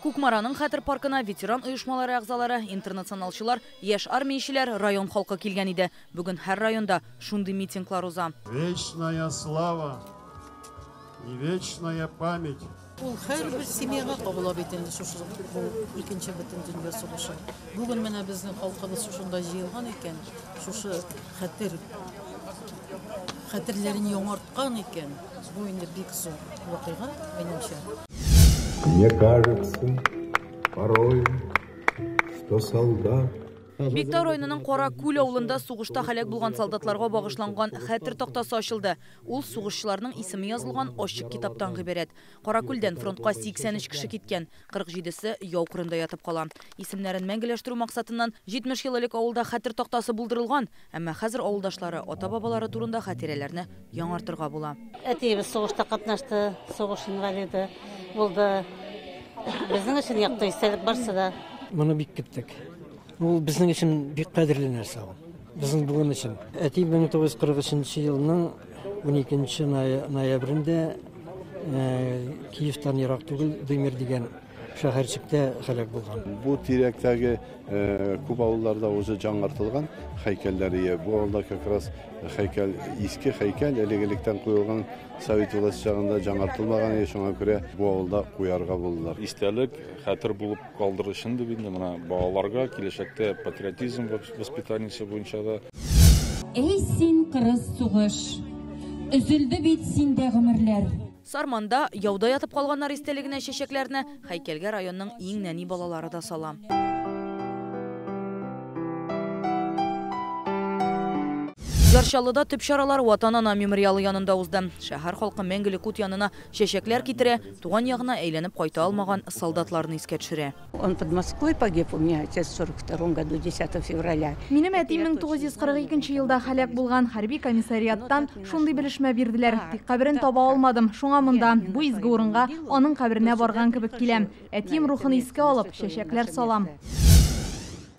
Кукмараның хәтер паркына ветеран оешмалары әгъзалары, интернационалчылар, яшь армейчиләр, район халкы килгән иде. Бүген һәр районда шундый митинглар уза. Вечная слава и вечная память. Ул һәрбер семьяга кабул бит инде шушы икенче бөтен дөнья сугышы. Бүген менә безнең халкыбыз шушында җыелган икән, шушы хәтерләрен яңарткан икән. Бу инде бик зур вакыйга, минемчә. Мне кажется, порой, что солдат. Биктау районының Кара Күл авылында сугышта һәлак булган солдатларга багышланган хәтер тактасы ачылды. Ул сугышчыларның исеме язылган ачык китаптан гыйбарәт. Кара Күлдән фронтка 83 кеше киткән, 47се яу кырында ятып кала. Исемнәрен мәңгеләштерү максатыннан 70 ел элек авылда хәтер тактасы булдырылган, әмма хәзер авылдашлары, ата-бабалары турында хатирәләрне яңартырга була. Әтиебез сугышта катнашты, сугыш инвалиды булды. Безнең өчен якты истәлек барса да. Моны бик көттек. Ул безнең өчен бик кадерле нәрсә ул. Безнең бүген өчен. Әти 1943 елның 12 ноябрендә Киевтан ерак түгел Дымир дигән шәһәрчектә һәлак булган. Бу тирәктәге күп авылларда уже жаңартылган һәйкәлләр. Бу авылда как раз һәйкәл, иске һәйкәл элегелектән куелган Совет власты чагында жаңартылмаган, шуңа күрә бу авылда куярга булдылар. Истәлек хәтер булып калдырыр өчен дип инде менә балаларга киләчәктә патриотизм воспитаниесе буенча да. Эй син кырыс сугыш, өзелде бит синдә гомерләр. Сарманда яуда ятып калганнар истәлегенә чәчәкләрне һәйкәлгә районның иң нәни балалары да сала. Яршалыда төп чаралар Ватан-Ана мемориалы янында узды. Шәһәр халкы мәңгелек ут янына чәчәкләр китерә, туган ягына әйләнеп кайта алмаган солдатларны искә төшерә. Он под Москвой погиб, у меня отец в 42 году, 10 февраля. Минем әтим 1942 елда һәлак булган хәрби комиссариаттан шундый белешмә бирделәр. Тик каберен таба алмадым. Шуңа монда бу изге урынга аның каберенә барган кебек киләм. Әтим рухын искә алып чәчәкләр салам.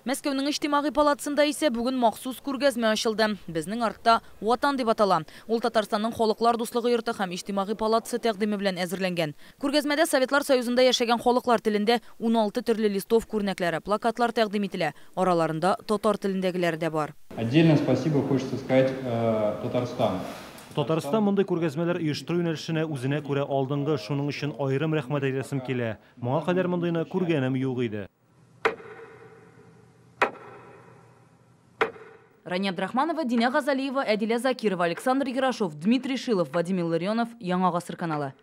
Мәскәүнең иҗтимагый палатасында исә бүген махсус күргәзмә ачылды. Безнең артта Ватан дип атала. Ул Татарстанның халыклар дуслыгы йорты һәм иҗтимагый палатасы тәкъдиме белән әзерләнгән. Күргәзмәдә Советлар Союзында яшәгән халыклар телендә 16 төрле листов күрнәкләре, плакатлар тәкъдим ителә. Араларында татар телендәгеләре дә бар. Отдельно спасибо хочется сказать Татарстану. Татарстан мондай күргәзмәләр оештыру юнәлешенә үзенә күрә алдынгы, шуның өчен аерым рәхмәт әйтәсем килә. Моңа кадәр мондайны күргәнем юк иде. Рания Абдрахманова, Дина Газалиева, Әдилә Закирова, Александр Герашов, Дмитрий Шилов, Вадим Илларионов, Яңа гасыр каналы.